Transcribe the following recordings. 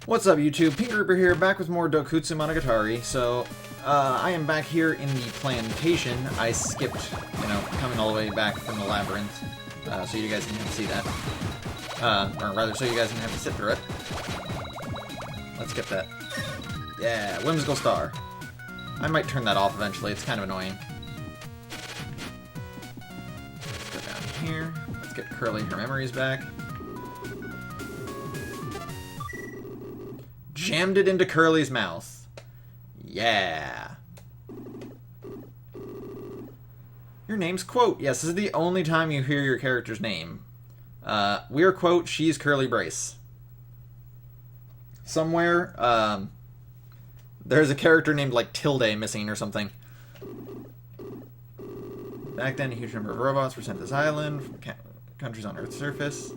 What's up, YouTube? Pink Reaper here, back with more Doukutsu Monogatari. So, I am back here in the plantation. I skipped, coming all the way back from the labyrinth, so you guys didn't have to see that. Or rather, so you guys didn't have to sit through it. Let's get that. Yeah, Whimsical Star. I might turn that off eventually, it's kind of annoying. Let's go down here. Let's get Curly her memories back. Jammed it into Curly's mouth. Yeah. Your name's Quote. Yes, this is the only time you hear your character's name. We're Quote, she's Curly Brace. Somewhere, there's a character named, like, Tilde missing or something. Back then, a huge number of robots were sent to this island from countries on Earth's surface.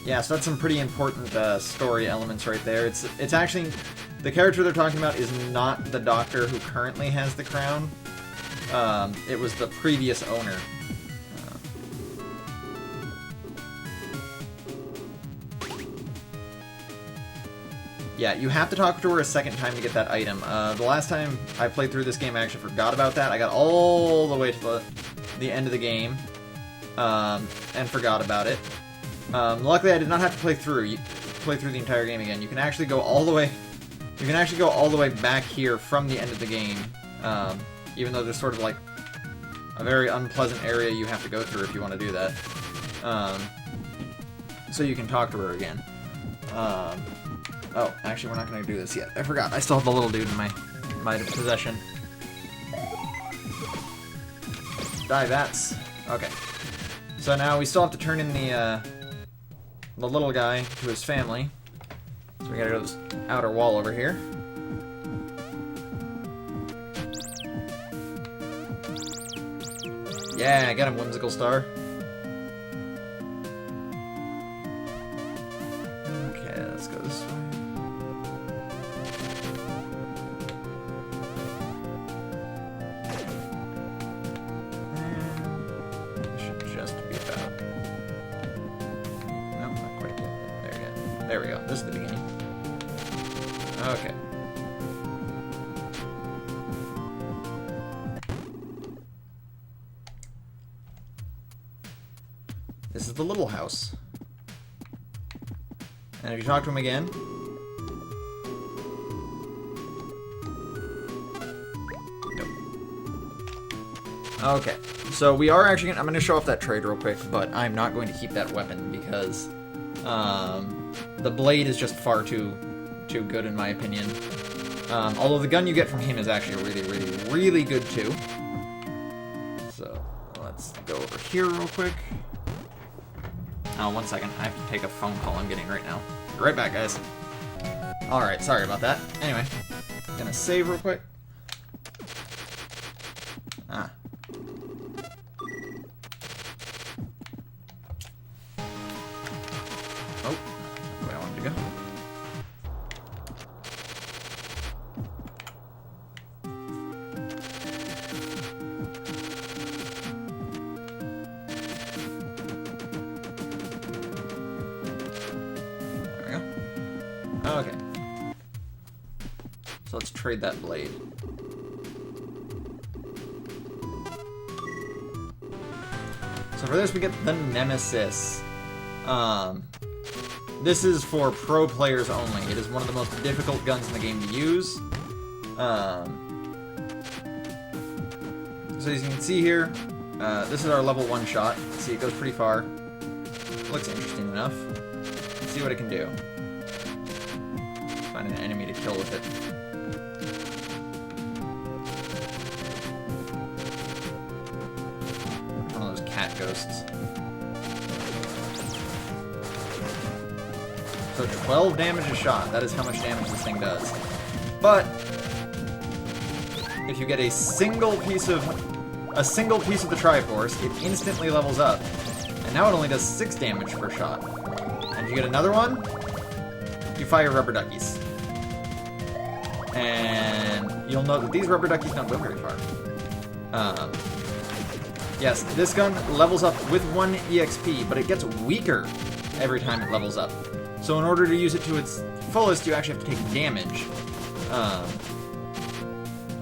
Yeah, so that's some pretty important story elements right there. It's actually, the character they're talking about is not the doctor who currently has the crown. It was the previous owner. Yeah, you have to talk to her a second time to get that item. The last time I played through this game, I actually forgot about that. I got all the way to the end of the game, and forgot about it. Luckily, I did not have to play through the entire game again. You can actually go all the way. You can actually go all the way back here from the end of the game, even though there's sort of like a very unpleasant area you have to go through if you want to do that. So you can talk to her again. Oh, actually, we're not going to do this yet. I forgot. I still have the little dude in my possession. Die, bats. Okay. So now we still have to turn in the little guy to his family. So we gotta go to this outer wall over here. Yeah, get him, Whimsical Star. Okay, let's go this way. And this should just be about... No, not quite yet. There you go. There we go. This is the beginning. Okay. This is the little house. And if you talk to him again... Nope. Okay. So we are actually I'm going to show off that trade real quick, but I'm not going to keep that weapon because the blade is just far too good in my opinion. Although the gun you get from him is actually really good too. So let's go over here real quick. Oh, 1 second. I have to take a phone call I'm getting right now. Be right back, guys. Alright, sorry about that. Anyway, gonna save real quick. Ah. Oh, that's where I wanted to go. Okay. So let's trade that blade. So for this we get the Nemesis. This is for pro players only. It is one of the most difficult guns in the game to use. So as you can see here, this is our level 1 shot. See, it goes pretty far. Looks interesting enough. Let's see what it can do. Find an enemy to kill with it. One of those cat ghosts. So So 12 damage a shot. That is how much damage this thing does. But if you get a single piece of the Triforce, it instantly levels up. And now it only does 6 damage per shot. And if you get another one, you fire rubber duckies. And you'll note that these rubber duckies don't go very far. Yes, this gun levels up with 1 EXP, but it gets weaker every time it levels up. So in order to use it to its fullest, you actually have to take damage.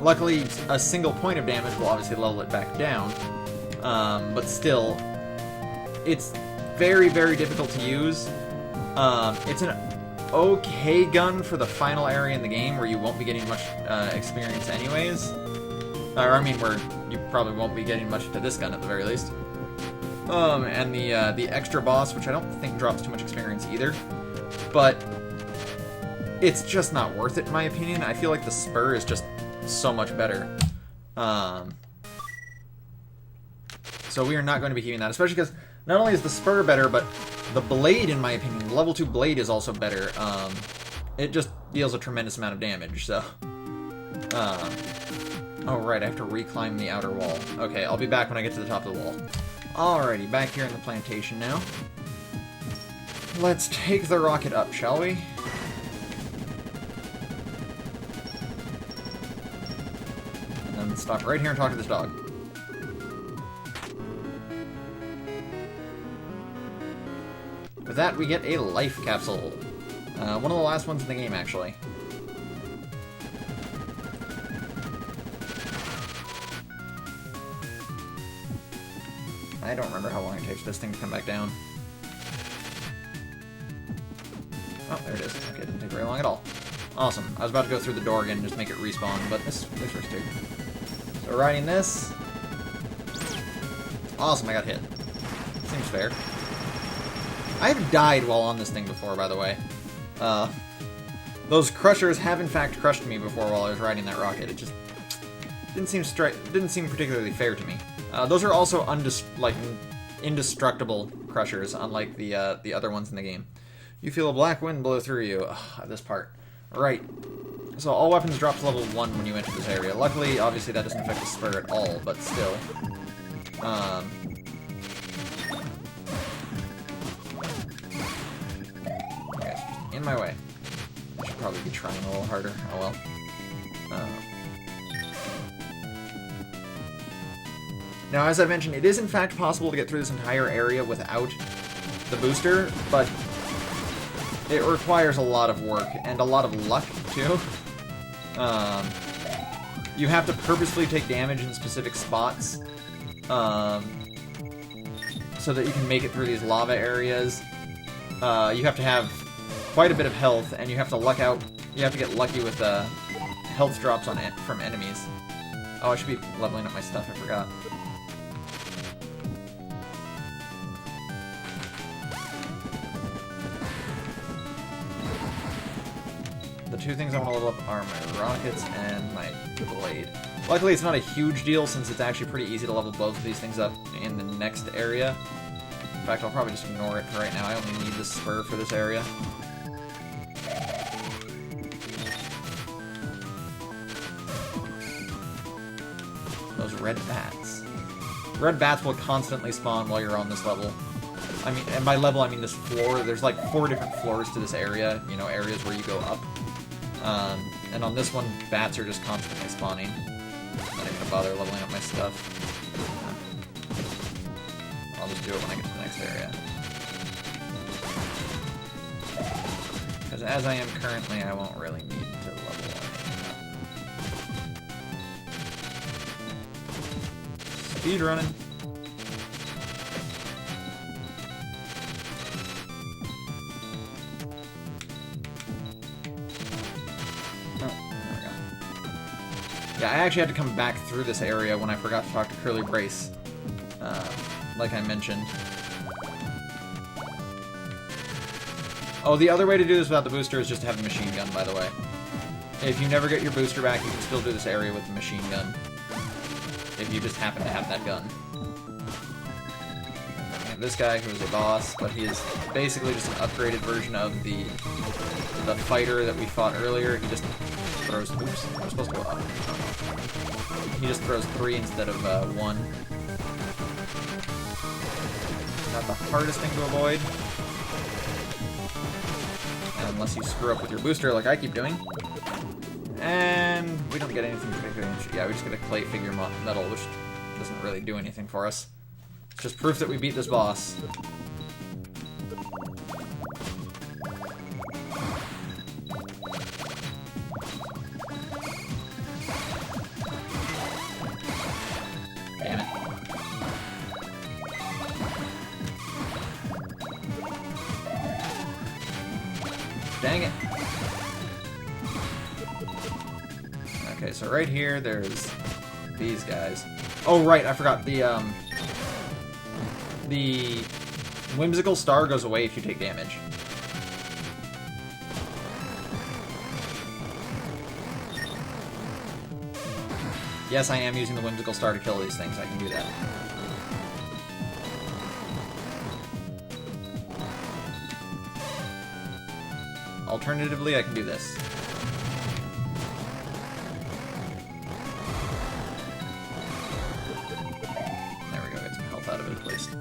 Luckily, a single point of damage will obviously level it back down. But still, it's very, very difficult to use. It's an okay gun for the final area in the game where you won't be getting much experience anyways. Or, I mean, where you probably won't be getting much to this gun at the very least. And the extra boss, which I don't think drops too much experience either. But it's just not worth it in my opinion. I feel like the spur is just so much better. So we are not going to be keeping that, especially because not only is the spur better, but the blade, in my opinion, the level 2 blade is also better. It just deals a tremendous amount of damage, so... Oh, right, I have to reclimb the outer wall. Okay, I'll be back when I get to the top of the wall. Alrighty, back here in the plantation now. Let's take the rocket up, shall we? And then stop right here and talk to this dog. With that, we get a life capsule. One of the last ones in the game, actually. I don't remember how long it takes this thing to come back down. Oh, there it is. Okay, it didn't take very long at all. Awesome. I was about to go through the door again and just make it respawn, but this works too. So riding this... Awesome, I got hit. Seems fair. I've died while on this thing before, by the way. Those crushers have in fact crushed me before while I was riding that rocket. It just didn't seem particularly fair to me. Those are also indestructible crushers, unlike the other ones in the game. You feel a black wind blow through you. Ugh, this part. Right. So all weapons drop to level 1 when you enter this area. Luckily, obviously, that doesn't affect the spur at all, but still. Okay, in my way. I should probably be trying a little harder. Oh well. Now, as I mentioned, it is in fact possible to get through this entire area without the booster, but it requires a lot of work and a lot of luck, too. You have to purposefully take damage in specific spots so that you can make it through these lava areas. You have to have quite a bit of health, and you have to luck out. You have to get lucky with health drops from enemies. Oh, I should be leveling up my stuff, I forgot. The two things I want to level up are my rockets and my blade. Luckily, it's not a huge deal since it's actually pretty easy to level both of these things up in the next area. In fact, I'll probably just ignore it for right now. I only need the spur for this area. Those red bats. Red bats will constantly spawn while you're on this level. I mean, and by level, I mean this floor. There's like 4 different floors to this area, you know, areas where you go up. And on this one, bats are just constantly spawning. I'm not even gonna bother leveling up my stuff. I'll just do it when I get to the next area. Because as I am currently, I won't really need to level up. Speed running. Yeah, I actually had to come back through this area when I forgot to talk to Curly Brace, like I mentioned. Oh, the other way to do this without the booster is just to have a machine gun, by the way. If you never get your booster back, you can still do this area with the machine gun. If you just happen to have that gun. have this guy who is a boss, but he is basically just an upgraded version of the fighter that we fought earlier. He just throws... Oops, I'm supposed to go up. He just throws 3 instead of 1. Not the hardest thing to avoid. Unless you screw up with your booster like I keep doing. And we don't get anything particularly interesting. Yeah, we just get a clay figure medal, which doesn't really do anything for us. It's just proof that we beat this boss. Damn it. Dang it. Okay, so right here, there's these guys. Oh, right, I forgot. The whimsical star goes away if you take damage. Yes, I am using the whimsical star to kill these things. I can do that. Alternatively, I can do this. There we go, get some health out of it at least.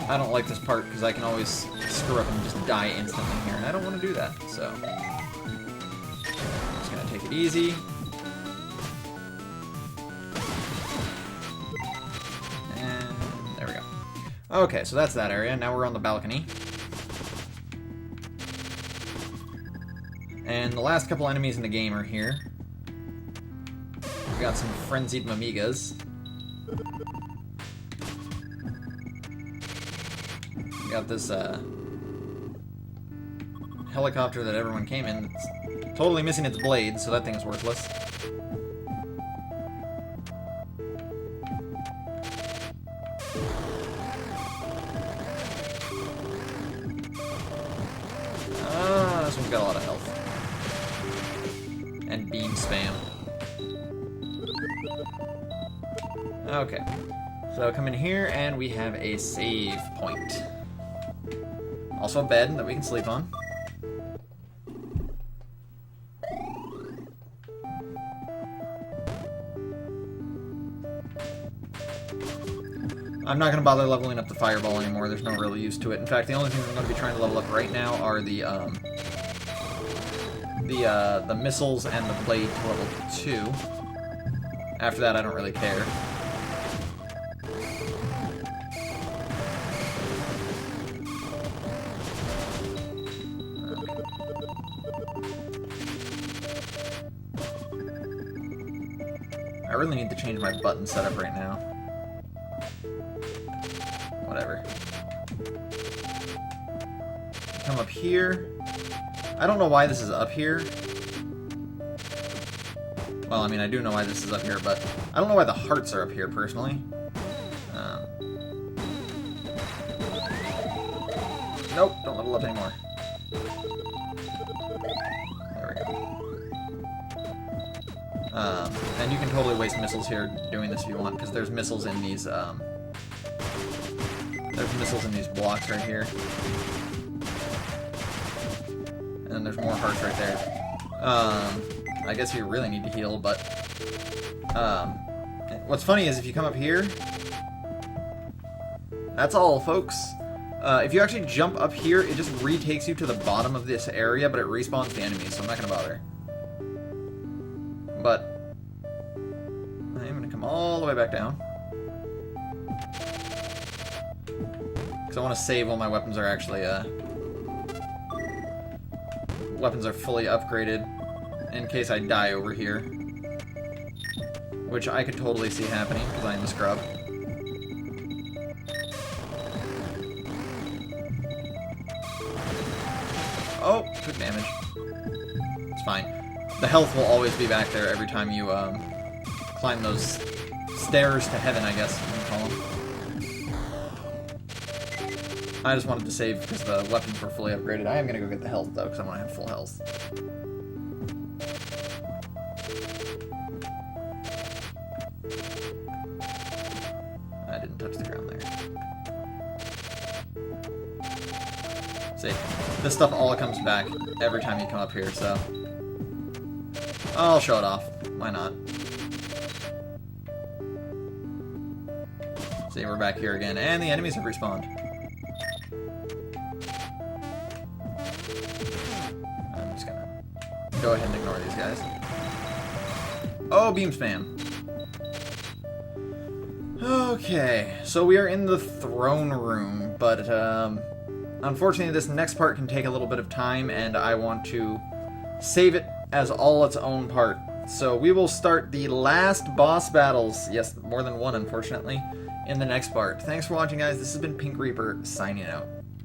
I don't like this part because I can always screw up and just die instantly here, and I don't want to do that, so... I'm just gonna take it easy. Okay, so that's that area. Now we're on the balcony. And the last couple enemies in the game are here. We've got some frenzied Mamigas. We got this helicopter that everyone came in. It's totally missing its blades, so that thing's worthless. This one's got a lot of health. And beam spam. Okay. So come in here and we have a save point. Also a bed that we can sleep on. I'm not going to bother leveling up the fireball anymore. There's no real use to it. In fact, the only things I'm going to be trying to level up right now are the missiles and the blade to level 2. After that, I don't really care. I really need to change my button setup right now. Whatever. Come up here. I don't know why this is up here. Well, I mean, I do know why this is up here, but I don't know why the hearts are up here, personally. Nope, don't level up anymore. There we go. And you can totally waste missiles here doing this if you want, because there's missiles in these, there's missiles in these blocks right here. And then there's more hearts right there. I guess you really need to heal, but... what's funny is if you come up here... That's all, folks. If you actually jump up here, it just retakes you to the bottom of this area, but it respawns the enemies, so I'm not going to bother. But... I am going to come all the way back down. Because I want to save while my weapons are actually, weapons are fully upgraded in case I die over here. Which I could totally see happening, because I am a scrub. Oh, took damage. It's fine. The health will always be back there every time you, climb those stairs to heaven, I guess you can call them. I just wanted to save because the weapons were fully upgraded. I am going to go get the health, though, because I want to have full health. didn't touch the ground there. See, this stuff all comes back every time you come up here, so... I'll show it off. Why not? See, we're back here again, and the enemies have respawned. I'm just gonna go ahead and ignore these guys. Oh, beam spam. Okay, so we are in the throne room, but unfortunately this next part can take a little bit of time, and I want to save it as all its own part. So we will start the last boss battles, yes, more than one unfortunately, in the next part. Thanks for watching, guys. This has been Pink Reaper, signing out.